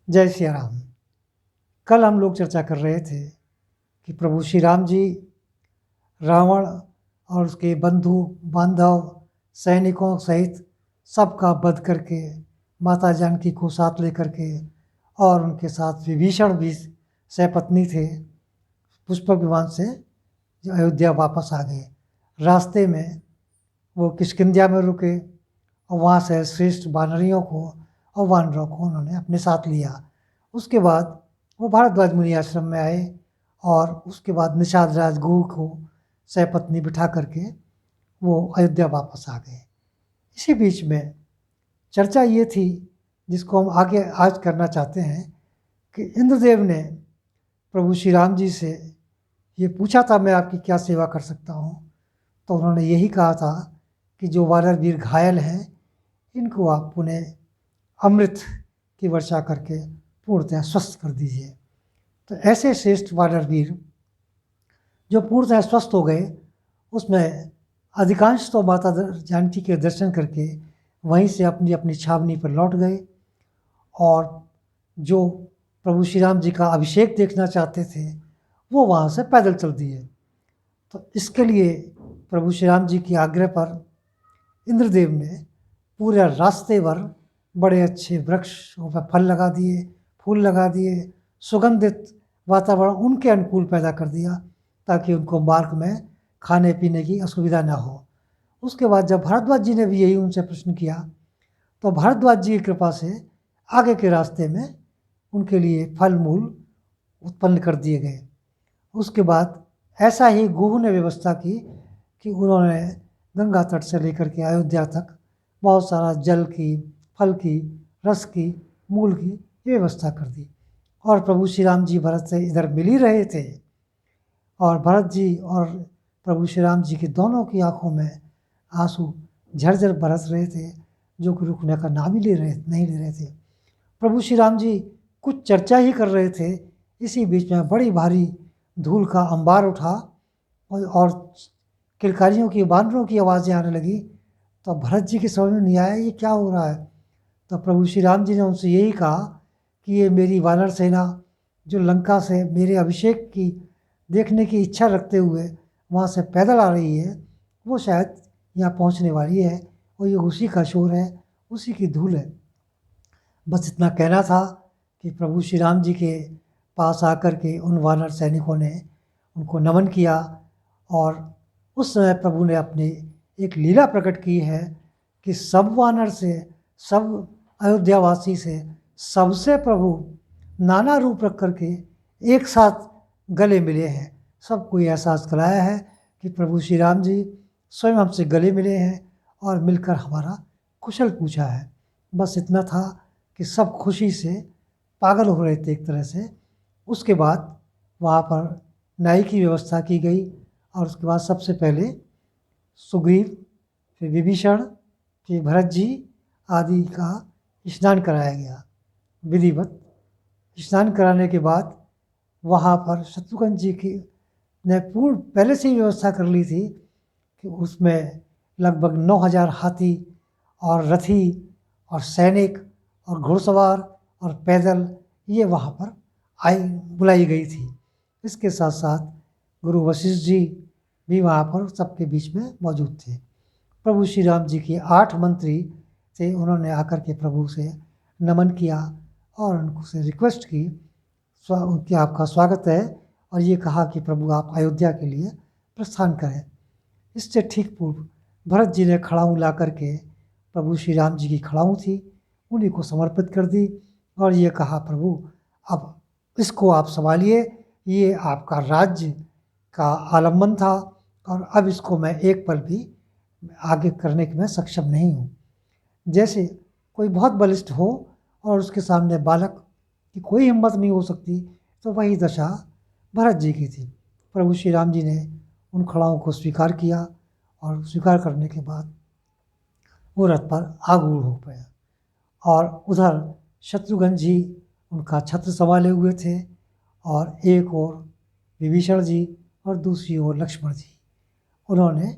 जय सिया राम। कल हम लोग चर्चा कर रहे थे कि प्रभु श्री राम जी रावण और उसके बंधु बांधव सैनिकों सहित सबका वध करके माता जानकी को साथ लेकर के और उनके साथ विभीषण भी सहपत्नी थे, पुष्पक विमान से जो अयोध्या वापस आ गए। रास्ते में वो किष्किंध्या में रुके और वहाँ से श्रेष्ठ वानरियों को और वानरों को उन्होंने अपने साथ लिया। उसके बाद वो भारद्वाज मुनि आश्रम में आए और उसके बाद निषाद राज गुह को सहपत्नी बिठा करके वो अयोध्या वापस आ गए। इसी बीच में चर्चा ये थी, जिसको हम आगे आज करना चाहते हैं, कि इंद्रदेव ने प्रभु श्री राम जी से ये पूछा था, मैं आपकी क्या सेवा कर सकता हूँ। तो उन्होंने यही कहा था कि जो वानर वीर घायल हैं इनको आप पुनः अमृत की वर्षा करके पूर्णतः स्वस्थ कर दीजिए। तो ऐसे श्रेष्ठ वानर वीर जो पूर्णतः स्वस्थ हो गए, उसमें अधिकांश तो माता जानकी के दर्शन करके वहीं से अपनी अपनी छावनी पर लौट गए, और जो प्रभु श्री राम जी का अभिषेक देखना चाहते थे वो वहाँ से पैदल चल दिए। तो इसके लिए प्रभु श्री राम जी की आग्रह पर इंद्रदेव ने पूरे रास्ते भर बड़े अच्छे वृक्षों पर फल लगा दिए, फूल लगा दिए, सुगंधित वातावरण उनके अनुकूल पैदा कर दिया ताकि उनको मार्ग में खाने पीने की असुविधा ना हो। उसके बाद जब भारद्वाज जी ने भी यही उनसे प्रश्न किया तो भारद्वाज जी की कृपा से आगे के रास्ते में उनके लिए फल मूल उत्पन्न कर दिए गए। उसके बाद ऐसा ही गुह ने व्यवस्था की कि उन्होंने गंगा तट से लेकर के अयोध्या तक बहुत सारा जल की, फल की, रस की, मूल की व्यवस्था कर दी। और प्रभु श्री राम जी भरत से इधर मिल ही रहे थे, और भरत जी और प्रभु श्री राम जी की दोनों की आंखों में आंसू झरझर बरस रहे थे, जो कि रुकने का नाम ही नहीं ले रहे थे। प्रभु श्री राम जी कुछ चर्चा ही कर रहे थे, इसी बीच में बड़ी भारी धूल का अंबार उठा और किलकारियों की, वानरों की आवाज़ें आने लगी। तो भरत जी के समझ में नहीं आया ये क्या हो रहा है। तो प्रभु श्री राम जी ने उनसे यही कहा कि ये मेरी वानर सेना जो लंका से मेरे अभिषेक की देखने की इच्छा रखते हुए वहाँ से पैदल आ रही है, वो शायद यहाँ पहुँचने वाली है, और ये उसी का शोर है, उसी की धूल है। बस इतना कहना था कि प्रभु श्री राम जी के पास आकर के उन वानर सैनिकों ने उनको नमन किया, और उस समय प्रभु ने अपनी एक लीला प्रकट की है कि सब वानर से, सब अयोध्यावासी से, सबसे प्रभु नाना रूप रख करके एक साथ गले मिले हैं। सबको ये एहसास कराया है कि प्रभु श्री राम जी स्वयं हमसे गले मिले हैं और मिलकर हमारा कुशल पूछा है। बस इतना था कि सब खुशी से पागल हो रहे थे एक तरह से। उसके बाद वहाँ पर नाई की व्यवस्था की गई, और उसके बाद सबसे पहले सुग्रीव, फिर विभीषण, फिर भरत जी आदि का स्नान कराया गया। विधिवत स्नान कराने के बाद वहाँ पर शत्रुघ्न जी की ने पूर्ण पहले से ही व्यवस्था कर ली थी कि उसमें लगभग 9,000 हाथी और रथी और सैनिक और घुड़सवार और पैदल ये वहाँ पर बुलाई गई थी। इसके साथ साथ गुरु वशिष्ठ जी भी वहाँ पर सबके बीच में मौजूद थे। प्रभु श्री राम जी के 8 मंत्री थे, उन्होंने आकर के प्रभु से नमन किया और उनसे रिक्वेस्ट की कि आपका स्वागत है, और ये कहा कि प्रभु आप अयोध्या के लिए प्रस्थान करें। इससे ठीक पूर्व भरत जी ने खड़ाऊँ ला करके प्रभु श्री राम जी की खड़ाऊँ थी उन्हीं को समर्पित कर दी, और ये कहा प्रभु अब इसको आप संभालिए, ये आपका राज्य का आलम्बन था, और अब इसको मैं एक पल भी आगे करने के मैं सक्षम नहीं हूँ। जैसे कोई बहुत बलिष्ठ हो और उसके सामने बालक की कोई हिम्मत नहीं हो सकती, तो वही दशा भरत जी की थी। प्रभु श्री राम जी ने उन खड़ाओं को स्वीकार किया, और स्वीकार करने के बाद वो रथ पर आरूढ़ हो गया, और उधर शत्रुघ्न जी उनका छत्र संभाले हुए थे, और एक ओर विभीषण जी और दूसरी ओर लक्ष्मण जी, उन्होंने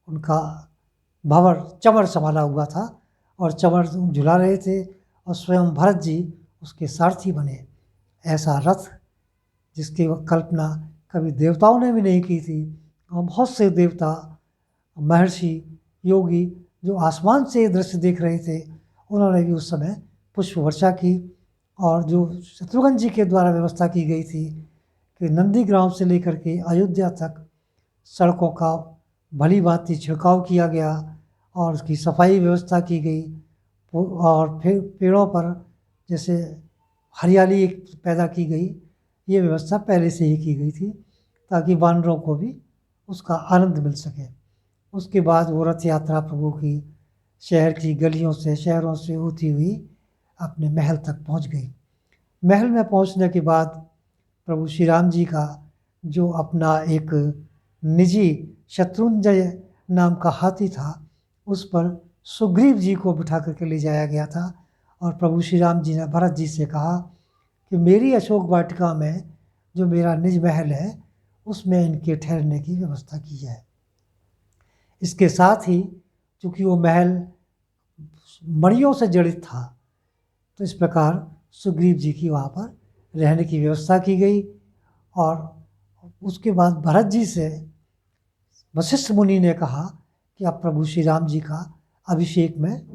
उनका भंवर चमर संभाला हुआ था और चमर झुला रहे थे, और स्वयं भरत जी उसके सारथी बने। ऐसा रथ जिसकी कल्पना कभी देवताओं ने भी नहीं की थी, और बहुत से देवता, महर्षि, योगी जो आसमान से ये दृश्य देख रहे थे, उन्होंने भी उस समय पुष्प वर्षा की। और जो शत्रुघ्न जी के द्वारा व्यवस्था की गई थी कि नंदीग्राम से लेकर के अयोध्या तक सड़कों का भली भांति छिड़काव किया गया और उसकी सफाई व्यवस्था की गई, और फिर पेड़ों पर जैसे हरियाली एक पैदा की गई, ये व्यवस्था पहले से ही की गई थी ताकि वानरों को भी उसका आनंद मिल सके। उसके बाद वो रथ यात्रा प्रभु की शहर की गलियों से, शहरों से होती हुई अपने महल तक पहुंच गई। महल में पहुंचने के बाद प्रभु श्री राम जी का जो अपना एक निजी शत्रुंजय नाम का हाथी था, उस पर सुग्रीव जी को बिठा करके ले जाया गया था। और प्रभु श्री राम जी ने भरत जी से कहा कि मेरी अशोक वाटिका में जो मेरा निज महल है, उसमें इनके ठहरने की व्यवस्था की जाए। इसके साथ ही चूँकि वो महल मणियों से जड़ित था, तो इस प्रकार सुग्रीव जी की वहाँ पर रहने की व्यवस्था की गई। और उसके बाद भरत जी से वशिष्ठ मुनि ने कहा कि अब प्रभु श्री राम जी का अभिषेक में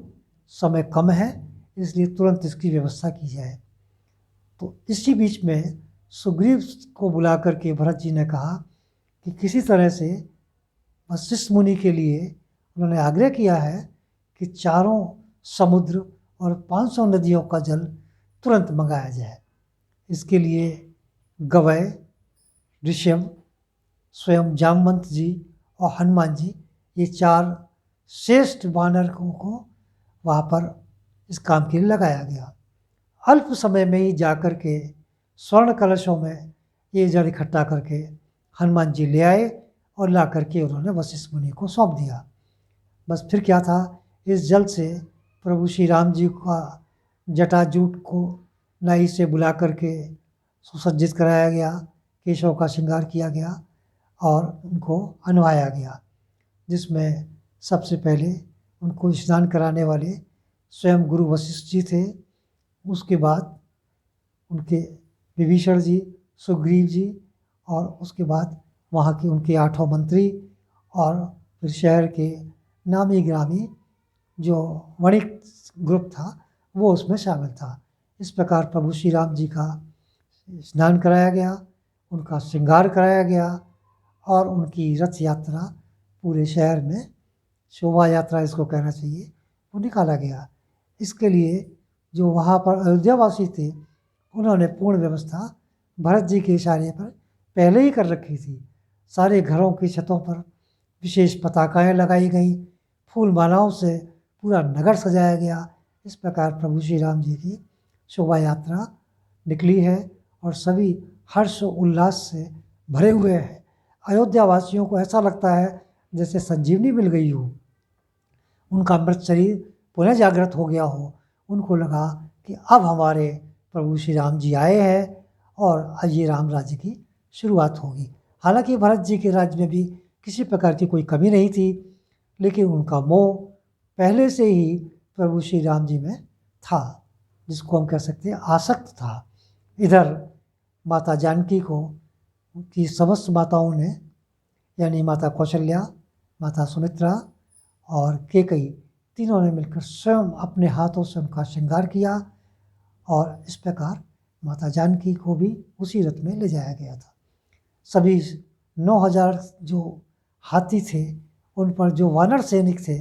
समय कम है, इसलिए तुरंत इसकी व्यवस्था की जाए। तो इसी बीच में सुग्रीव को बुला करके भरत जी ने कहा कि किसी तरह से वशिष्ठ मुनि के लिए उन्होंने आग्रह किया है कि चारों समुद्र और 500 नदियों का जल तुरंत मंगाया जाए। इसके लिए गवय, ऋषभ, स्वयं जामवंत जी और हनुमान जी, ये 4 श्रेष्ठ वानरों को वहाँ पर इस काम के लिए लगाया गया। अल्प समय में ही जाकर के स्वर्ण कलशों में ये जल इकट्ठा करके हनुमान जी ले आए और ला करके उन्होंने वशिष्ठ मुनि को सौंप दिया। बस फिर क्या था, इस जल से प्रभु श्री राम जी का जटाजूट को नाई से बुला करके सुसज्जित कराया गया, केशों का श्रृंगार किया गया और उनको अन्वाया गया, जिसमें सबसे पहले उनको स्नान कराने वाले स्वयं गुरु वशिष्ठ जी थे। उसके बाद उनके विभीषण जी, सुग्रीव जी, और उसके बाद वहाँ के उनके 8 मंत्री, और फिर शहर के नामी ग्रामी जो वणिक ग्रुप था वो उसमें शामिल था। इस प्रकार प्रभु श्री राम जी का स्नान कराया गया, उनका श्रृंगार कराया गया और उनकी रथ यात्रा पूरे शहर में, शोभा यात्रा इसको कहना चाहिए, वो निकाला गया। इसके लिए जो वहाँ पर अयोध्यावासी थे, उन्होंने पूर्ण व्यवस्था भरत जी के इशारे पर पहले ही कर रखी थी। सारे घरों की छतों पर विशेष पताकाएँ लगाई गई, फूल मालाओं से पूरा नगर सजाया गया। इस प्रकार प्रभु श्री राम जी की शोभा यात्रा निकली है और सभी हर्ष उल्लास से भरे हुए हैं। अयोध्या वासियों को ऐसा लगता है जैसे संजीवनी मिल गई हो, उनका मृत शरीर पुनः जागृत हो गया हो। उनको लगा कि अब हमारे प्रभु श्री राम जी आए हैं और आज ये राम राज्य की शुरुआत होगी। हालांकि भरत जी के राज्य में भी किसी प्रकार की कोई कमी नहीं थी, लेकिन उनका मोह पहले से ही प्रभु श्री राम जी में था, जिसको हम कह सकते हैं आसक्त था। इधर माता जानकी को की समस्त माताओं ने, यानी माता कौशल्या, माता सुमित्रा और कैकेयी, तीनों ने मिलकर स्वयं अपने हाथों से उनका श्रृंगार किया और इस प्रकार माता जानकी को भी उसी रथ में ले जाया गया था। सभी 9000 जो हाथी थे, उन पर जो वानर सैनिक थे,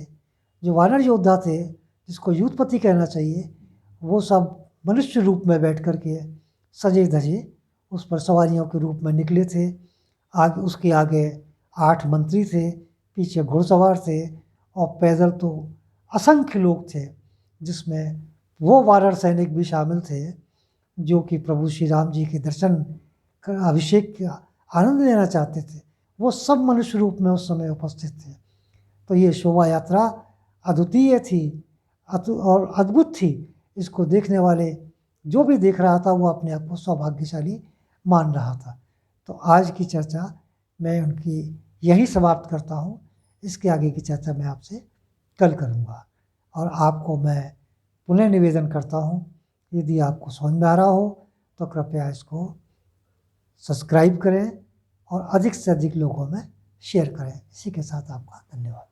जो वानर योद्धा थे, जिसको युद्धपति कहना चाहिए, वो सब मनुष्य रूप में बैठ कर के सजे धजे उस पर सवारियों के रूप में निकले थे। आगे उसके आगे 8 मंत्री थे, पीछे घुड़सवार थे और पैदल तो असंख्य लोग थे, जिसमें वो वानर सैनिक भी शामिल थे जो कि प्रभु श्री राम जी के दर्शन अभिषेक का आनंद लेना चाहते थे। वो सब मनुष्य रूप में उस समय उपस्थित थे। तो ये शोभा यात्रा अद्वितीय थी और अद्भुत थी। इसको देखने वाले जो भी देख रहा था वो अपने आप को सौभाग्यशाली मान रहा था। तो आज की चर्चा मैं उनकी यही समाप्त करता हूँ। इसके आगे की चर्चा मैं आपसे कल करूँगा और आपको मैं पुनः निवेदन करता हूँ यदि आपको समझ में आ रहा हो तो कृपया इसको सब्सक्राइब करें और अधिक से अधिक लोगों में शेयर करें। इसी के साथ आपका धन्यवाद।